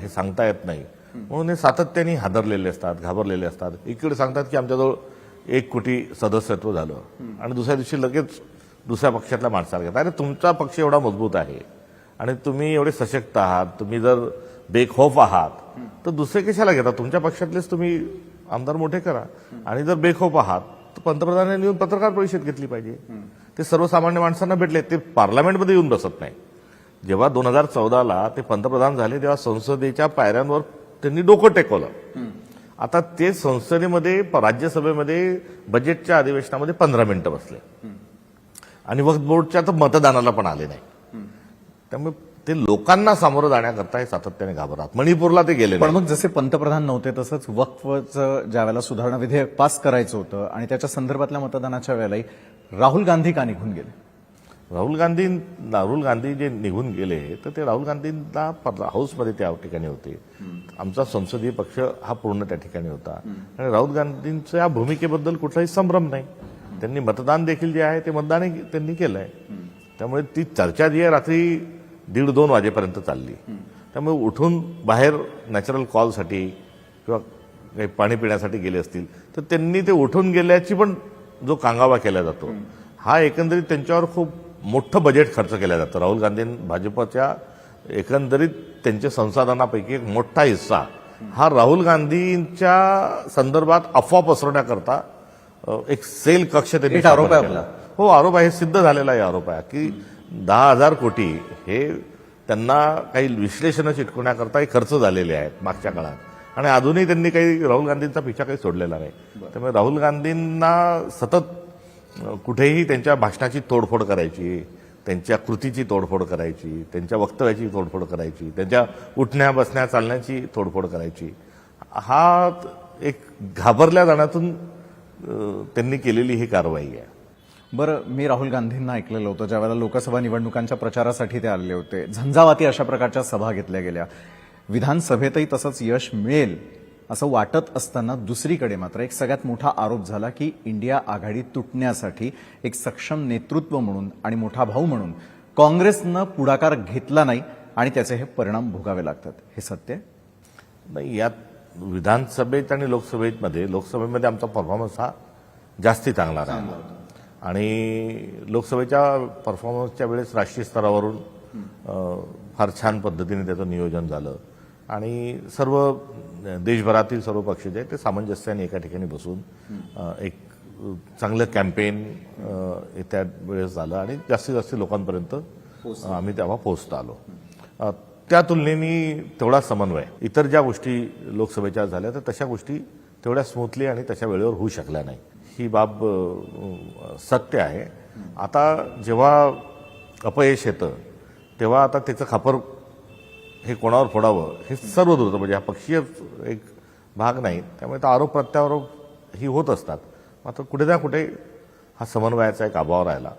की सांगता येत नाही म्हणून हे सातत्याने हादरलेले असतात, घाबरलेले असतात. इकडे सांगतात की आमच्याजवळ 1 कोटी सदस्यत्व झालं आणि दुसऱ्या दिवशी लगेच दुसऱ्या पक्षातल्या माणसाला घेतात. अरे तुमचा पक्ष एवढा मजबूत आहे आणि तुम्ही एवढे सशक्त आहात, तुम्ही जर बेखौफ आहात तर दुसरे कशाला घेतात? तुमच्या पक्षातलेच तुम्ही आमदार मोठे करा. आणि जर बेखौफ आहात तर पंतप्रधानांनी येऊन पत्रकार परिषद घेतली पाहिजे. ते सर्वसामान्य माणसांना भेटले, ते पार्लमेंटमध्ये येऊन बसत नाही. जेव्हा 2014ला ते पंतप्रधान झाले तेव्हा संसदेच्या पायऱ्यांवर त्यांनी डोकं टेकवलं. आता ते संसदेमध्ये राज्यसभेमध्ये बजेटच्या अधिवेशनामध्ये 15 मिनिटं बसले आणि वक्फ बोर्डच्या तर मतदानाला पण आले नाही. त्यामुळे ते लोकांना सामोरं जाण्याकरता हे सातत्याने घाबरतात. मणिपूरला ते गेले पण मग जसे पंतप्रधान नव्हते तसंच वक्फचं ज्या वेळेला सुधारणा विधेयक पास करायचं होतं आणि त्याच्या संदर्भातल्या मतदानाच्या वेळेलाही राहुल गांधी का निघून गेले? राहुल गांधी जे निघून गेले तर ते राहुल गांधींना हाऊसमध्ये त्या ठिकाणी होते. आमचा संसदीय पक्ष हा पूर्ण त्या ठिकाणी होता आणि राहुल गांधींच्या भूमिकेबद्दल कुठलाही संभ्रम नाही. त्यांनी मतदान देखील जे आहे ते मतदान त्यांनी केलंय. त्यामुळे ती चर्चा जी आहे रात्री 1:30-2 वाजेपर्यंत चालली. त्यामुळे उठून बाहेर नॅचरल कॉलसाठी किंवा काही पाणी पिण्यासाठी गेले असतील तर त्यांनी ते उठून गेल्याची पण जो कांगावा केला जातो हा एकंदरीत त्यांच्यावर खूप मोठं बजेट खर्च केलं जातं. राहुल गांधी भाजपच्या एकंदरीत त्यांच्या संसाधनापैकी एक मोठा हिस्सा हा राहुल गांधींच्या संदर्भात अफवा पसरवण्याकरता एक सेल कक्ष त्यांनी आरोप आहे आपला. हो, आरोप आहे, सिद्ध झालेला आहे आरोप आहे की 10,000 कोटी हे त्यांना काही विश्लेषणं चिटकवण्याकरता खर्च झालेले आहेत मागच्या काळात आणि अजूनही त्यांनी काही राहुल गांधींचा पिछा काही सोडलेला नाही. त्यामुळे राहुल गांधींना सतत कुठेही त्यांच्या भाषणाची तोडफोड करायची, त्यांच्या कृतीची तोडफोड करायची, त्यांच्या वक्तव्याची तोडफोड करायची, त्यांच्या उठण्या बसण्या चालण्याची तोडफोड करायची, हा एक घाबरल्या जाण्यातून त्यांनी केलेली ही कारवाई आहे. बरं, मी राहुल गांधींना ऐकलेलं होतं ज्यावेळेला लोकसभा निवडणुकांच्या प्रचारासाठी ते आले होते. झंझावाती अशा प्रकारच्या सभा घेतल्या गेल्या. विधानसभेतही तसंच यश मिळेल असं वाटत असताना दुसरीकडे मात्र एक सगळ्यात मोठा आरोप झाला की इंडिया आघाडी तुटण्यासाठी एक सक्षम नेतृत्व म्हणून आणि मोठा भाऊ म्हणून काँग्रेसनं पुढाकार घेतला नाही आणि त्याचे हे परिणाम भोगावे लागतात. हे सत्य नाही. यात विधानसभेत आणि लोकसभेमध्ये आमचा परफॉर्मन्स हा जास्ती चांगला राहिला आणि लोकसभेच्या परफॉर्मन्सच्या वेळेस राष्ट्रीय स्तरावरून फार छान पद्धतीने त्याचं नियोजन झालं आणि सर्व देशभरातील सर्व पक्ष जे आहेत ते सामंजस्याने एका ठिकाणी बसून एक चांगलं कॅम्पेन त्या वेळेस झालं आणि जास्तीत जास्त लोकांपर्यंत आम्ही तेव्हा पोहोचता आलो. त्या तुलनेने तेवढा समन्वय इतर ज्या गोष्टी लोकसभेच्या झाल्या तर तशा गोष्टी तेवढ्या स्मूथली आणि तशा वेळेवर होऊ शकल्या नाही. ही बाब सत्य आहे. आता जेव्हा अपयश येतं तेव्हा आता त्याचं खापर हे कोणावर फोडावं हे सर्व दूर म्हणजे हा पक्षीय एक भाग नाही. त्यामुळे आरोप प्रत्यारोप ही होत असतात. मात्र कुठे ना कुठे हा समन्वयाचा एक अभाव राहिला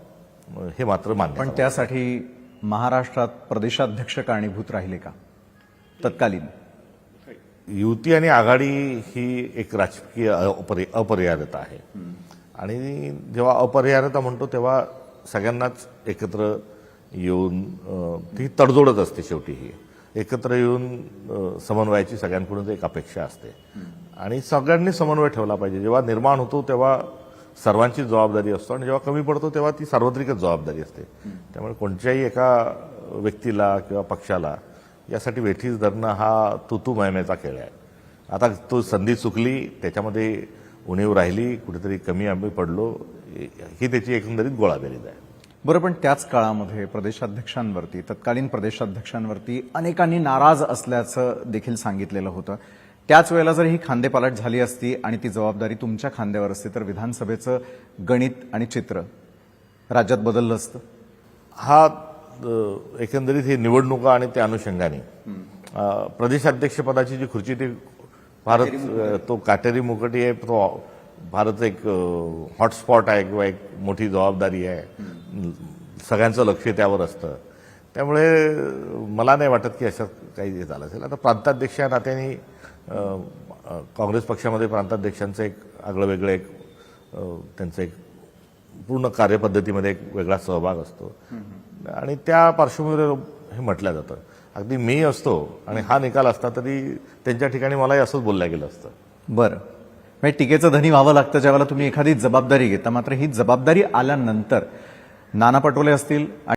हे मात्र मान्य. पण त्यासाठी महाराष्ट्रात प्रदेशाध्यक्ष कारणीभूत राहिले का तत्कालीन? युती आणि आघाडी ही एक राजकीय अपरिहार्यता आहे आणि जेव्हा अपरिहार्यता म्हणतो तेव्हा सगळ्यांनाच एकत्र येऊन ती तडजोडच असते. शेवटी ही एकत्र येऊन समन्वयाची सगळ्यांकडून एक अपेक्षा असते आणि सगळ्यांनी समन्वय ठेवला पाहिजे. जेव्हा निर्माण होतो तेव्हा सर्वांची जबाबदारी असतो आणि जेव्हा कमी पडतो तेव्हा ती सार्वत्रिकच जबाबदारी असते. त्यामुळे कोणत्याही एका व्यक्तीला किंवा पक्षाला यासाठी वेठीस धरणं हा तू महिमेचा खेळ आहे. आता तो संधी चुकली, त्याच्यामध्ये उणीव राहिली, कुठेतरी कमी आम्ही पडलो, ही त्याची एकंदरीत गोळाबेरीज आहे. बरं, पण त्याच काळामध्ये प्रदेशाध्यक्षांवरती तत्कालीन प्रदेशाध्यक्षांवरती अनेकांनी नाराज असल्याचं देखील सांगितलेलं होतं. त्याच वेळेला जर ही खांदेपालट झाली असती आणि ती जबाबदारी तुमच्या खांद्यावर असती तर विधानसभेचं गणित आणि चित्र राज्यात बदललं असतं. हा एकंदरीत ही निवडणुका आणि त्या अनुषंगाने प्रदेशाध्यक्षपदाची जी खुर्ची ती भारत तो काटेरी मुकटी आहे. तो भारत एक हॉटस्पॉट आहे किंवा एक मोठी जबाबदारी आहे. सगळ्यांचं लक्ष त्यावर असतं. त्यामुळे मला नाही वाटत की असं काही झालं असेल. आता प्रांताध्यक्ष या नात्याने काँग्रेस पक्षामध्ये प्रांताध्यक्षांचं एक आगळं वेगळं एक त्यांचं एक पूर्ण कार्यपद्धतीमध्ये एक वेगळा सहभाग असतो आणि त्या पार्श्वभूमीवर हे म्हटलं जातं. अगदी मी असतो आणि हा निकाल असता तरी त्यांच्या ठिकाणी मलाही असंच बोलल्या गेलं असतं. बरं, म्हणजे टीकेचं धनी व्हावं लागतं ज्यावेळेला तुम्ही एखादी जबाबदारी घेता. मात्र ही जबाबदारी आल्यानंतर नाना पटोले असतील